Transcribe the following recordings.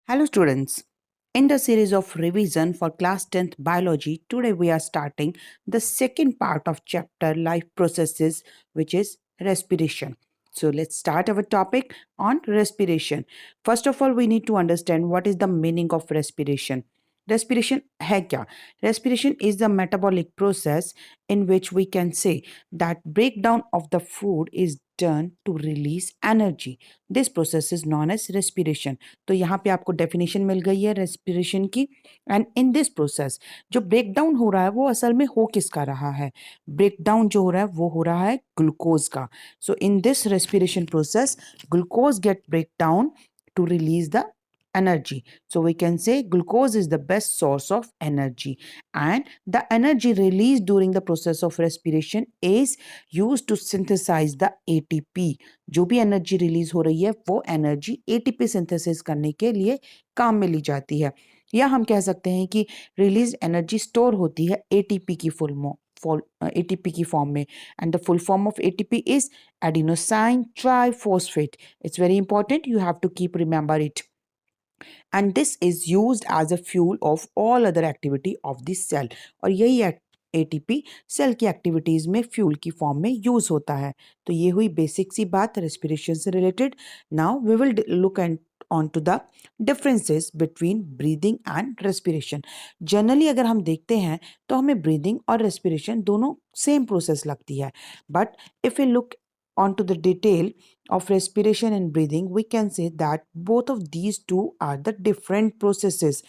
Hello students. In the series of revision for class 10th biology, today we are starting the second part of chapter life processes, which is respiration. So let's start our topic on respiration. First of all, we need to understand what is the meaning of respiration. Respiration है क्या? Respiration is the metabolic process in which we can say that breakdown of the food is done to release energy. This process is known as respiration. तो यहाँ पे आपको definition मिल गई है respiration की। And in this process जो break down हो रहा है वो असल में हो किसका रहा है? ब्रेक डाउन जो हो रहा है वो हो रहा है ग्लूकोज का। So in this respiration process glucose get break down to release the energy. So we can say glucose is the best source of energy, and the energy released during the process of respiration is used to synthesize the ATP. जो भी energy release हो रही है वो energy ATP synthesis करने के लिए काम में ली जाती है, या हम कह सकते हैं कि रिलीज एनर्जी स्टोर होती है एटीपी की एटीपी की फॉर्म में। And the full form of ATP is adenosine triphosphate. It's very important, you have to keep remember it. And this is used as a fuel of all other activity of the cell. और यही ATP cell की activities में fuel की फॉर्म में use होता है। तो ये हुई बेसिक सी बात रेस्पिरेशन से related. Now we will look and on to the differences between breathing and respiration. Generally अगर हम देखते हैं तो हमें ब्रीदिंग और रेस्पिरेशन दोनों सेम प्रोसेस लगती है, but if you look on to the detail of respiration and breathing, we can say that both of these two are the different processes.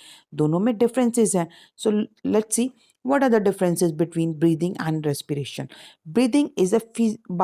दोनों में differences हैं. So let's see what are the differences between breathing and respiration. Breathing is a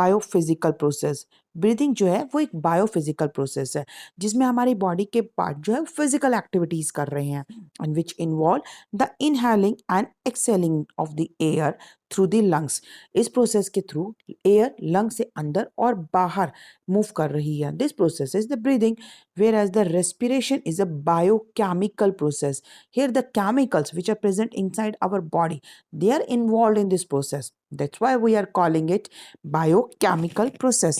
biophysical process. Breathing जो है वो एक biophysical process है जिसमें हमारी बॉडी के पार्ट जो है फिजिकल एक्टिविटीज कर रहे हैं, and which involve the inhaling and exhaling of the air through the lungs. इस प्रोसेस के थ्रू एयर लंग से अंदर और बाहर मूव कर रही है। This process is the breathing, whereas the respiration is a biochemical process. Here the chemicals which are present inside our body, they are involved in this process. That's why we are calling it biochemical process.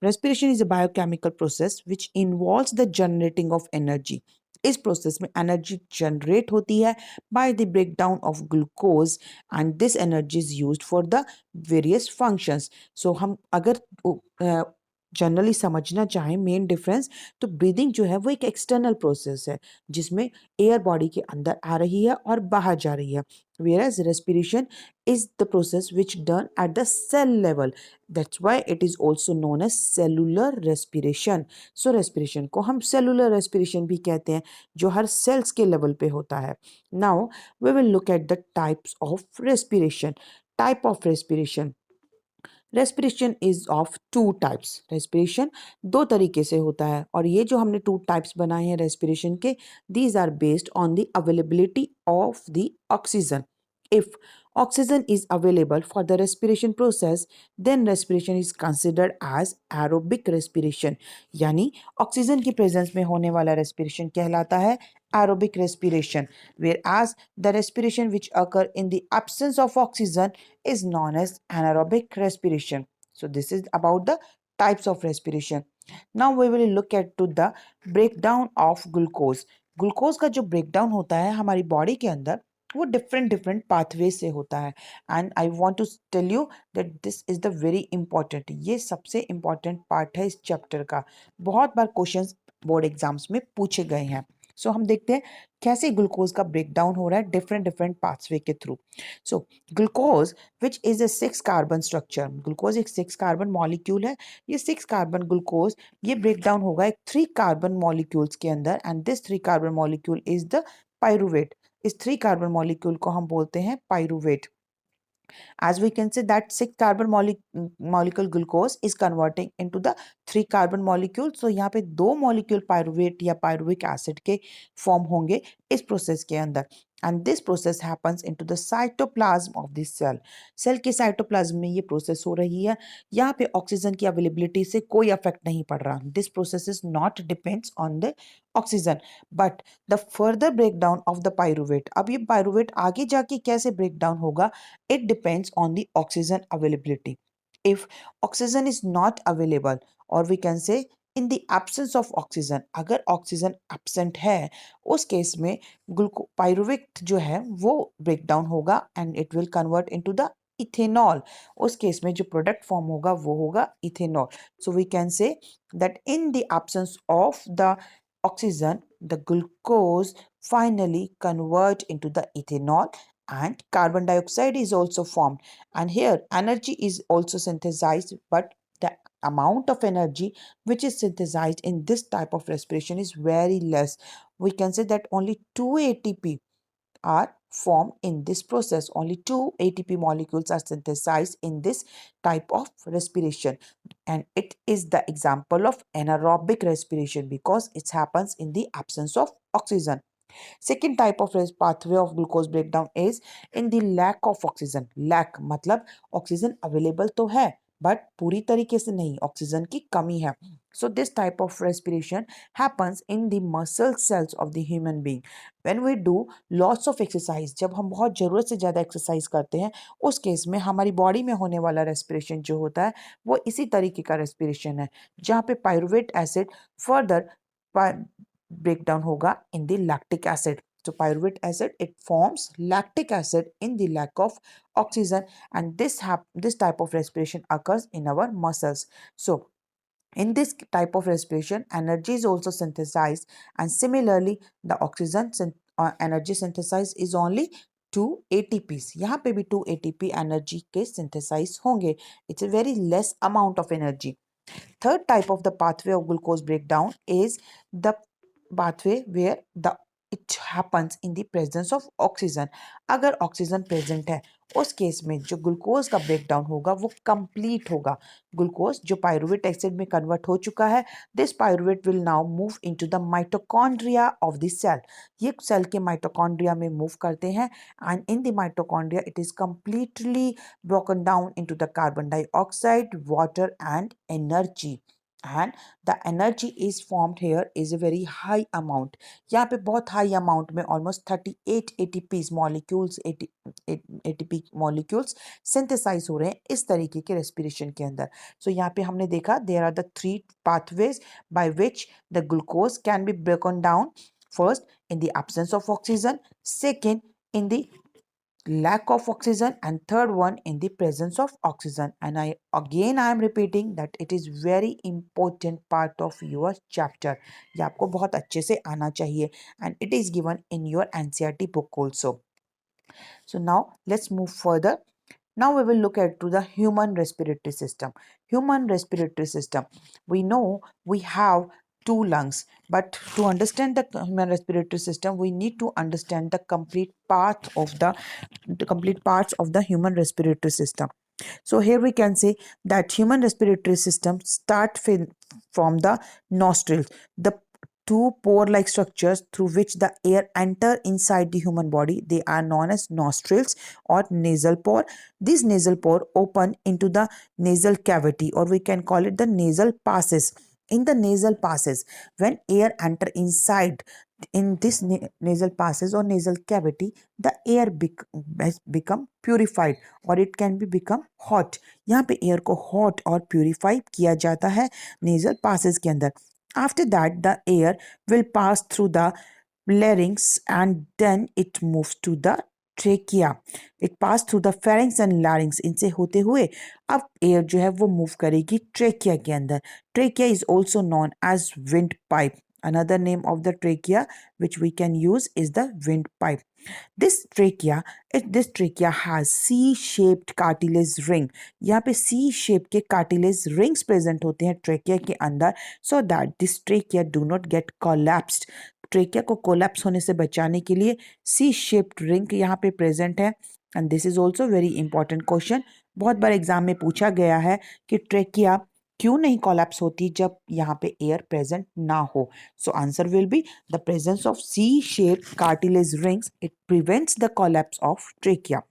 Respiration is a biochemical process which involves the generating of energy. इस process में energy generate होती है by the breakdown of glucose, and this energy is used for the various functions. So हम अगर generally समझना चाहें main difference, तो breathing जो है वो एक एक्सटर्नल प्रोसेस है जिसमें एयर बॉडी के अंदर आ रही है और बाहर जा रही है, whereas respiration is the process which done at the cell level. That's why it is also known as cellular respiration. So respiration को हम cellular respiration भी कहते हैं जो हर cells के level पे होता है. Now we will look at the types of respiration. Type of respiration. Respiration is of two types. Respiration दो तरीके से होता है, और ये जो हमने टू टाइप्स बनाए हैं रेस्पिरेशन के, these are based on the availability of the oxygen. if oxygen is available for the respiration process, then respiration is considered as aerobic respiration। यानी ऑक्सीजन की प्रेजेंस में होने वाला रेस्पिरेशन कहलाता है aerobic respiration, whereas the respiration which occur in the absence of oxygen is known as anaerobic respiration. So this is about the types of respiration. Now we will look at to the breakdown of glucose. Glucose का जो breakdown होता है हमारी body के अंदर वो different pathway से होता है, and I want to tell you that this is the very important. ये सबसे इंपॉर्टेंट पार्ट है इस चैप्टर का, बहुत बार क्वेश्चंस बोर्ड एग्जाम्स में पूछे गए हैं। सो हम देखते हैं कैसे ग्लूकोज का ब्रेकडाउन हो रहा है डिफरेंट पाथवे के through. So glucose which is a 6 carbon structure, glucose एक 6 कार्बन मॉलिक्यूल है। ये 6 कार्बन ग्लूकोज ये ब्रेकडाउन होगा एक 3 कार्बन मॉलिक्यूल्स के अंदर, and this 3 carbon molecule is the pyruvate. इस 3 कार्बन मॉलिक्यूल को हम बोलते हैं pyruvate. As we can say that 6 carbon molecule glucose is converting into the 3 carbon molecule. So यहाँ पे 2 molecule pyruvate या pyruvic acid के form होंगे इस process के अंदर, and this process happens into the cytoplasm of the cell. Cell के cytoplasm में ये process हो रही है। यहाँ पे ऑक्सीजन की availability से कोई effect नहीं पड़ रहा। This process is not depends on the oxygen, but the further breakdown of the pyruvate, अब ये pyruvate आगे जाके कैसे breakdown होगा, it depends on the oxygen availability. If oxygen is not available, or we can say in the absence of oxygen, अगर oxygen absent है उस case में ग्लूको पायरुवेट जो है वो ब्रेक डाउन होगा and it will convert into the ethanol. उस case में जो प्रोडक्ट फॉर्म होगा वो होगा ethanol. So we can say that in the absence of the oxygen, the glucose finally convert into the ethanol and carbon dioxide is also formed. And here energy is also synthesized, but the amount of energy which is synthesized in this type of respiration is very less. We can say that only 2 ATP are formed in this process. Only 2 ATP molecules are synthesized in this type of respiration. And it is the example of anaerobic respiration because it happens in the absence of oxygen. Second type of pathway of glucose breakdown is in the lack of oxygen. Lack मतलब oxygen available तो है but पूरी तरीके से नहीं, oxygen की कमी है. So this type of respiration happens in the muscle cells of the human being. When we do lots of exercise, जब हम बहुत ज़रूरत से ज़्यादा एक्सरसाइज करते हैं उस केस में हमारी बॉडी में होने वाला रेस्पिरेशन जो होता है वो इसी तरीके का रेस्पिरेशन है जहाँ पे pyruvate acid further breakdown hoga in the lactic acid. So pyruvate acid, it forms lactic acid in the lack of oxygen, and this type of respiration occurs in our muscles. So in this type of respiration energy is also synthesized, and similarly the oxygen energy synthesized is only 2 ATPs. यहाँ पे भी 2 ATP energy के synthesize होंगे. It's a very less amount of energy. Third type of the pathway of glucose breakdown is the pathway where the it happens in the presence of oxygen. अगर oxygen present है उस case में जो glucose का breakdown होगा वो complete होगा. Glucose जो पायरुवेट एसिड में कन्वर्ट हो चुका है, this pyruvate will now move into the mitochondria of the cell. ये सेल के माइटोकॉन्ड्रिया में मूव करते हैं and in the mitochondria it is completely broken down into the carbon dioxide, water and energy. And the energy is formed here is a very high amount. यहाँ पे बहुत high amount में almost 38 ATPs molecules ATP molecules synthesize हो रहे हैं इस तरीके के respiration के अंदर. So यहाँ पे हमने देखा there are the 3 pathways by which the glucose can be broken down. First, in the absence of oxygen. Second, in the lack of oxygen, and third one in the presence of oxygen. And I am repeating that it is very important part of your chapter. ये आपको बहुत अच्छे से आना चाहिए and it is given in your NCERT book also. So now let's move further. Now we will look at to the human respiratory system. Human respiratory system. We know we have 2 lungs, but to understand the human respiratory system, we need to understand the complete complete parts of the human respiratory system. So here we can say that human respiratory system start from the nostrils, the two pore-like structures through which the air enter inside the human body. They are known as nostrils or nasal pore. These nasal pore open into the nasal cavity, or we can call it the nasal passes. In the nasal passes, when air enter inside in this nasal passes or nasal cavity, the air become purified or it can be become hot. यहाँ पे air को hot और purify किया जाता है nasal passes के अंदर. After that, the air will pass through the larynx and then it moves to the trachea. It pass through the pharynx and larynx. इनसे होते हुए अब air जो है वो move करेगी trachea के अंदर. Trachea is also known as windpipe. Another name of the trachea which we can use is the windpipe. This trachea has C-shaped cartilage ring. यहाँ पे C-shaped के cartilage rings present होते हैं trachea के अंदर so that this trachea do not get collapsed. Trachea को collapse होने से बचाने के लिए C-shaped ring यहाँ पे प्रेजेंट है. And this is also very important question. बहुत बार एग्जाम में पूछा गया है कि ट्रेकिया क्यों नहीं कोलैप्स होती जब यहाँ पे एयर प्रेजेंट ना हो. So answer will be the presence of C-shaped cartilage rings. It prevents the collapse of trachea.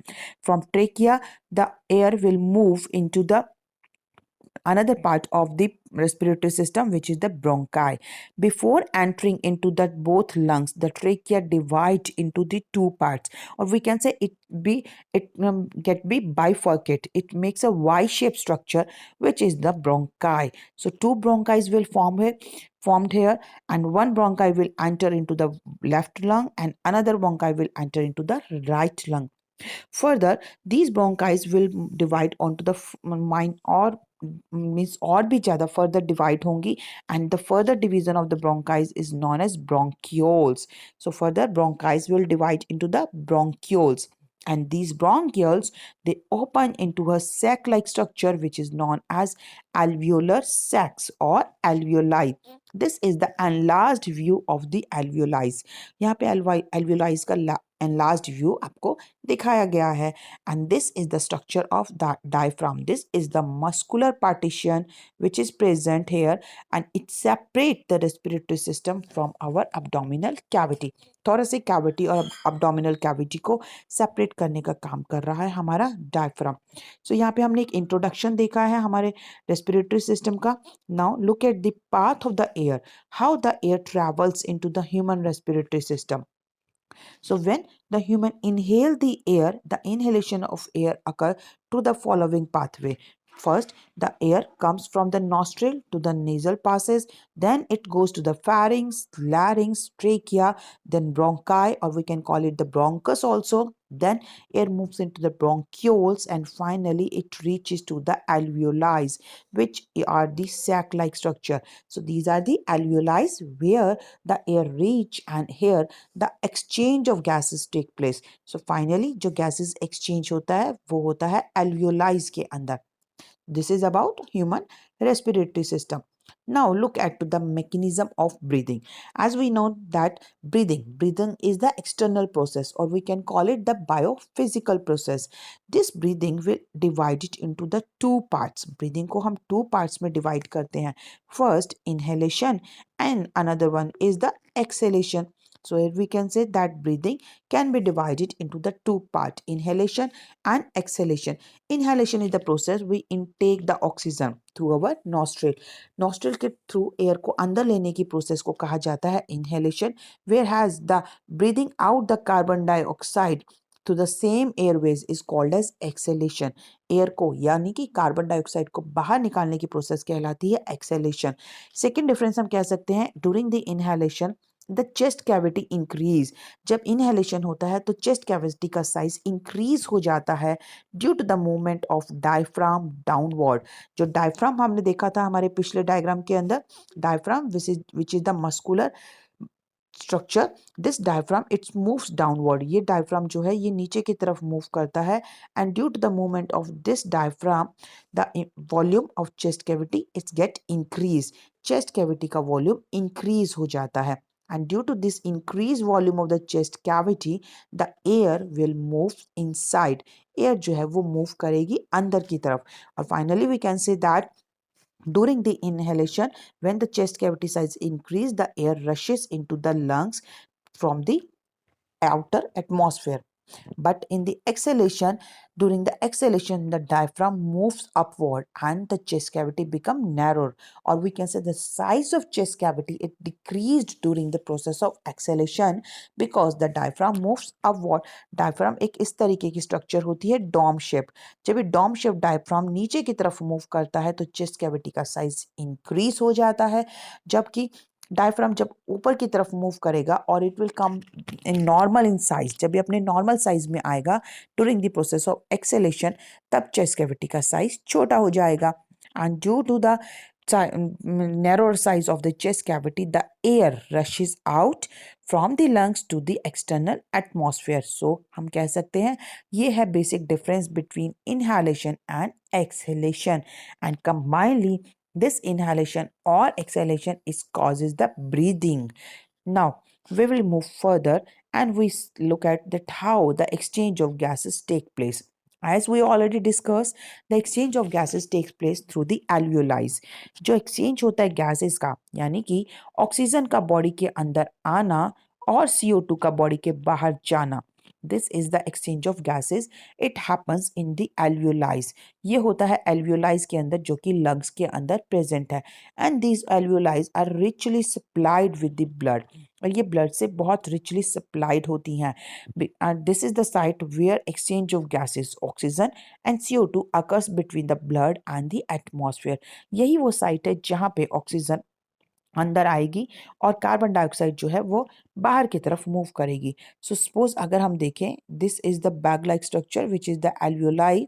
From trachea, the air will move into the another part of the respiratory system, which is the bronchi. Before entering into the both lungs, the trachea divide into the two parts, or we can say it get be bifurcate. It makes a y-shaped structure, which is the bronchi. So two bronchi will formed here, and one bronchi will enter into the left lung and another bronchi will enter into the right lung. Further, these bronchi will divide onto the mine or means और भी ज़्यादा further divide होंगी, and the further division of the bronchi is known as bronchioles. So further bronchi will divide into the bronchioles, and these bronchioles, they open into a sac-like structure which is known as alveolar sacs or alveoli. This is the enlarged view of the alveoli. यहाँ पे alveoli का enlarged view आपको दिखाया गया है, and this is the structure of the diaphragm. This is the muscular partition which is present here, and it separates the respiratory system from our abdominal cavity. thoracic cavity और abdominal cavity को separate करने का काम कर रहा है हमारा diaphragm. So यहाँ पे हमने एक introduction देखा है हमारे respiratory system का. Now look at the path of the air, how the air travels into the human respiratory system. So when the human inhale the air, the inhalation of air occur through the following pathway. First, the air comes from the nostril to the nasal passages, then it goes to the pharynx, larynx, trachea, then bronchi, or we can call it the bronchus also. Then air moves into the bronchioles, and finally it reaches to the alveoli, which are the sac-like structure. So these are the alveoli where the air reach, and here the exchange of gases take place. So finally जो gases exchange होता है वो होता है alveoli के अंदर. This is about human respiratory system. Now look at the mechanism of breathing. As we know that breathing is the external process, or we can call it the biophysical process. This breathing will divide it into the two parts. Breathing को हम two parts में divide करते हैं. First inhalation and another one is the exhalation. So here we can say that breathing can be divided into the two parts, inhalation and exhalation. Inhalation is the process we intake the oxygen through our nostril. Nostril के through air को अंदर लेने की process को कहा जाता है inhalation, whereas the breathing out the carbon dioxide to the same airways is called as exhalation. Air को यानी कि कार्बन डाइऑक्साइड को बाहर निकालने की प्रोसेस कहलाती है exhalation. Second difference हम कह सकते हैं during the inhalation the chest cavity increase. जब इनहेलेशन होता है तो चेस्ट कैविटी का साइज इंक्रीज हो जाता है due to the movement of diaphragm downward. जो डायफ्राम हमने देखा था हमारे पिछले डायग्राम के अंदर, diaphragm which is the muscular structure, this diaphragm its moves downward. ये डायफ्राम जो है ये नीचे की तरफ मूव करता है, and due to the movement of this diaphragm the volume of chest cavity it's get increase. Chest cavity का वॉल्यूम इंक्रीज हो जाता है, and due to this increased volume of the chest cavity the air will move inside. air जो है वो move करेगी अंदर की तरफ. और finally we can say that during the inhalation when the chest cavity size increase the air rushes into the lungs from the outer atmosphere. But in the exhalation, during the exhalation the diaphragm moves upward and the chest cavity become narrower, or we can say the size of chest cavity it decreased during the process of exhalation because the diaphragm moves upward. diaphragm एक इस तरीके की structure होती है Dom shape. जब ये Dom shape diaphragm नीचे की तरफ मूव करता है तो चेस्ट कैविटी का साइज इंक्रीज हो जाता है, जबकि डायफ्राम जब ऊपर की तरफ मूव करेगा और it will come in normal in size, जब ये अपने नॉर्मल साइज में आएगा during the process of exhalation तब चेस्ट कैविटी का साइज छोटा हो जाएगा. And due to the narrower size of the chest cavity the air rushes out from the lungs to the external atmosphere. So हम कह सकते हैं ये है basic difference between inhalation and exhalation, and combinedly this inhalation or exhalation is causes the breathing. Now we will move further and we look at that how the exchange of gases take place. As we already discussed, the exchange of gases takes place through the alveoli. जो exchange होता है gases का यानी कि oxygen का body के अंदर आना और CO2 का बॉडी के बाहर जाना, this is the exchange of gases, it happens in the एल्वियोलाइज। ये होता है एल्वियोलाइज के अंदर जो कि लंग्स के अंदर प्रेजेंट है। And these alveoli are richly supplied with the blood, और ये ब्लड से बहुत रिचली सप्लाइड होती हैं। And this is the site where exchange of gases oxygen and CO2 occurs between the blood and the atmosphere. यही वो site है जहाँ पे ऑक्सीजन अंदर आएगी और कार्बन डाइऑक्साइड जो है वो बाहर की तरफ मूव करेगी। सो सपोज अगर हम देखें, this is the bag like structure which is the alveoli.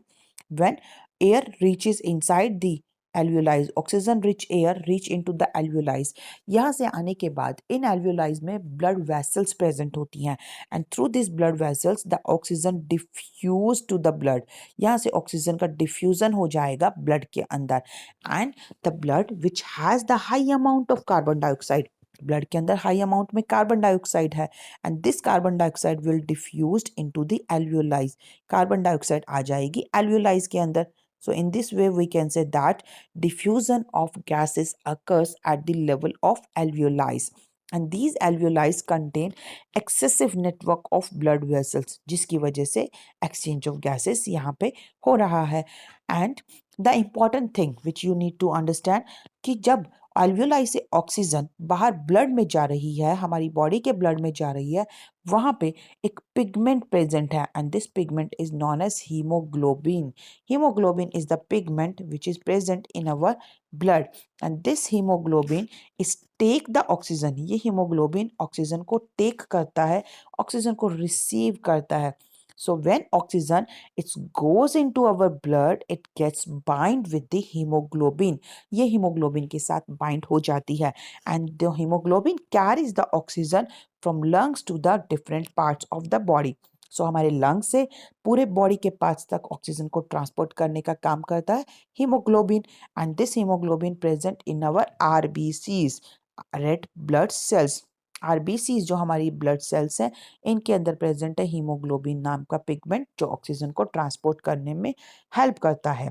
When air reaches inside the एल्वियोलाइज, oxygen rich air reach into the एल्वियोलाइज। यहाँ से आने के बाद इन एल्वियोलाइज में ब्लड वेसल्स प्रेजेंट होती हैं, and through this blood vessels the oxygen diffuse to the blood. यहाँ से ऑक्सीजन का डिफ्यूजन हो जाएगा ब्लड के अंदर। And the blood which has the high amount of carbon dioxide, blood के अंदर हाई अमाउंट में कार्बन डाइऑक्साइड है, and this carbon dioxide will diffused into the alveoli. Carbon dioxide आ जाएगी एल्वियोलाइज के अंदर। So in this way we can say that diffusion of gases occurs at the level of alveoli, and these alveoli contain excessive network of blood vessels, जिसकी वजह से exchange of gases यहाँ पे हो रहा है। And the important thing which you need to understand कि जब alveoli से ऑक्सीजन बाहर ब्लड में जा रही है, हमारी बॉडी के ब्लड में जा रही है, वहाँ पे एक पिगमेंट प्रेजेंट है, and this pigment is known as hemoglobin. Hemoglobin is the pigment which is present in our blood, and this hemoglobin is take the oxygen. ये hemoglobin ऑक्सीजन को टेक करता है, ऑक्सीजन को रिसीव करता है। So when oxygen it goes into our blood, it gets bind with the hemoglobin. ये hemoglobin के साथ bind हो जाती है, and the hemoglobin carries the oxygen from lungs to the different parts of the body. So हमारे lung से पूरे body के पार्ट्स तक ऑक्सीजन को ट्रांसपोर्ट करने का काम करता है haemoglobin, and this haemoglobin present in our RBCs, red blood cells. RBCs जो हमारी ब्लड सेल्स हैं, इनके अंदर प्रेजेंट है हीमोग्लोबिन नाम का पिगमेंट जो ऑक्सीजन को ट्रांसपोर्ट करने में हेल्प करता है।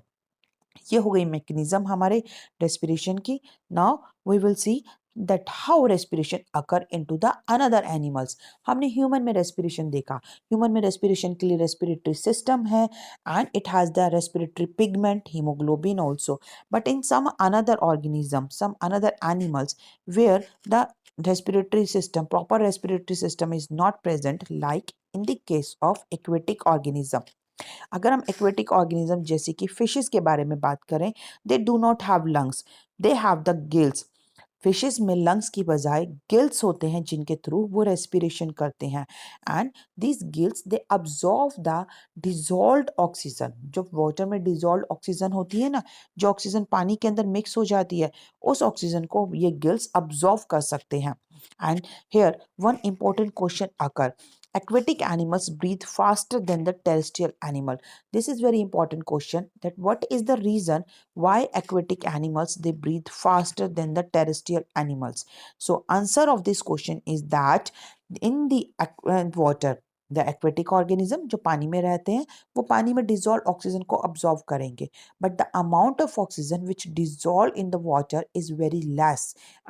ये हो गई मैकेनिज्म हमारे रेस्पिरेशन की। Now we will see that how respiration occur into the another animals. हमने ह्यूमन में रेस्पिरेशन देखा, ह्यूमन में रेस्पिरेशन के लिए रेस्पिरेटरी सिस्टम है, and it has the respiratory pigment haemoglobin also. But in some another organism, some another animals where the respiratory system, proper respiratory system is not present, like in the case of aquatic organism. अगर हम aquatic organism जैसे कि fishes के बारे में बात करें, they do not have lungs, they have the gills. Fishes में लंग्स की बजाय गिल्स होते हैं जिनके थ्रू वो रेस्पिरेशन करते हैं, and this gills they absorb the dissolved oxygen. जो वाटर में डिजॉल्व्ड ऑक्सीजन होती है ना, जो ऑक्सीजन पानी के अंदर मिक्स हो जाती है, उस ऑक्सीजन को ये गिल्स अब्सॉर्ब कर सकते हैं। And here one important question occur, aquatic animals breathe faster than the terrestrial animal. This is very important question, that what is the reason why aquatic animals they breathe faster than the terrestrial animals. So answer of this question is that in the water, the aquatic organism जो पानी में रहते हैं वो पानी में dissolved oxygen को absorb करेंगे, but the amount of oxygen which dissolve in the water is very less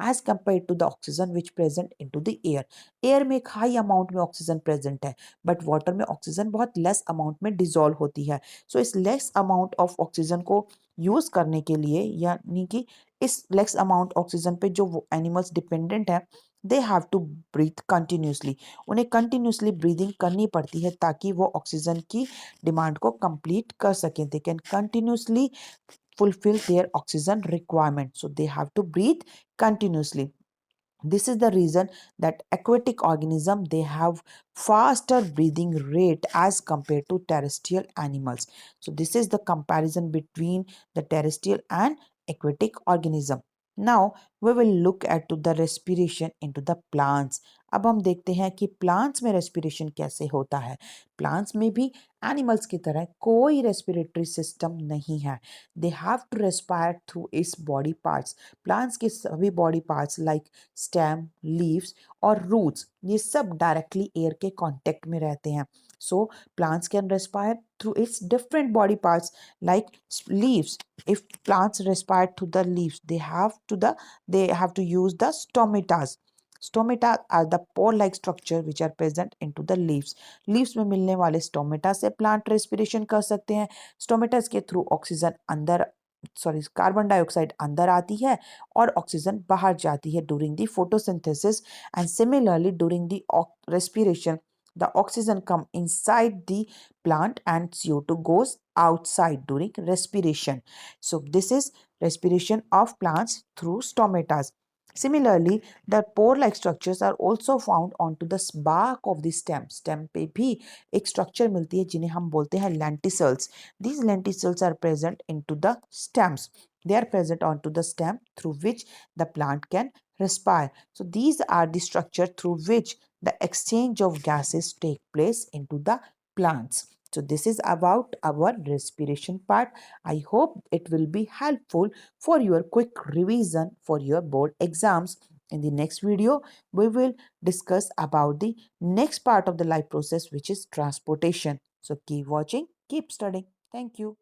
as compared to the oxygen which present into the air. Air में एक हाई अमाउंट में ऑक्सीजन प्रेजेंट है, but water में oxygen बहुत less amount में dissolve होती है। सो इस लेस अमाउंट ऑफ ऑक्सीजन को यूज करने के लिए, यानी कि इस लेस अमाउंट ऑक्सीजन पे जो एनिमल्स डिपेंडेंट है, they have to breathe continuously. उन्हें कंटिन्यूसली ब्रीदिंग करनी पड़ती है ताकि वो ऑक्सीजन की डिमांड को कंप्लीट कर सकें। They can continuously fulfill their oxygen requirement, so they have to breathe continuously. This is the reason that aquatic organism they have faster breathing rate as compared to terrestrial animals. So this is the comparison between the terrestrial and aquatic organism. Now we will look at to the respiration into the plants. अब हम देखते हैं कि plants में respiration कैसे होता है। Plants में भी एनिमल्स की तरह कोई रेस्पिरेटरी सिस्टम नहीं है। They have to respire through इस बॉडी पार्ट्स। प्लांट्स के सभी body parts like stem, leaves और रूट्स, ये सब डायरेक्टली एयर के कांटेक्ट में रहते हैं। So plants can respire through its different body parts like leaves. if plants respire to the leaves, they have to use the stomatas. Stomata are the pore like structure which are present into the leaves. Leaves में मिलने वाले stomata से plant respiration कर सकते हैं। Stomatas के through oxygen अंदर carbon dioxide अंदर आती है और ऑक्सीजन बाहर जाती है during the photosynthesis, and similarly during the respiration the oxygen come inside the plant and CO2 goes outside during respiration. So this is respiration of plants through stomatas. Similarly, the pore-like structures are also found onto the bark of the stem. Stem पे भी एक structure मिलती है जिन्हें हम बोलते हैं lenticels. These lenticels are present into the stems. They are present onto the stem through which the plant can respire. So these are the structure through which the exchange of gases take place into the plants. So this is about our respiration part. I hope it will be helpful for your quick revision for your board exams. In the next video, we will discuss about the next part of the life process, which is transportation. So keep watching, keep studying. Thank you.